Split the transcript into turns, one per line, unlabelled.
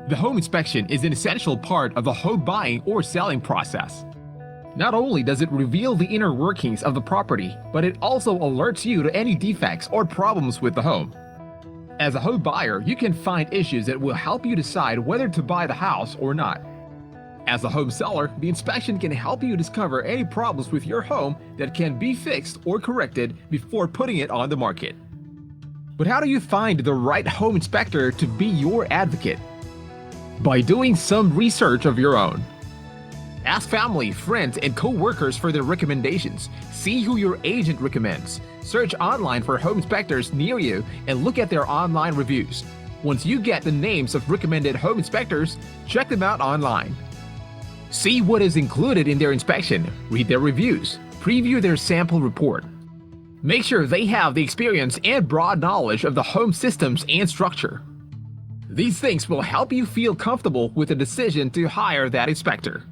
The home inspection is an essential part of the home buying or selling process. Not only does it reveal the inner workings of the property, but it also alerts you to any defects or problems with the home. As a home buyer, you can find issues that will help you decide whether to buy the house or not. As a home seller, the inspection can help you discover any problems with your home that can be fixed or corrected before putting it on the market. But how do you find the right home inspector to be your advocate? By doing some research of your own. Ask family, friends, and co-workers for their recommendations. See who your agent recommends. Search online for home inspectors near you and look at their online reviews. Once you get the names of recommended home inspectors, check them out online. See what is included in their inspection, read their reviews, preview their sample report. Make sure they have the experience and broad knowledge of the home systems and structure. These things will help you feel comfortable with the decision to hire that inspector.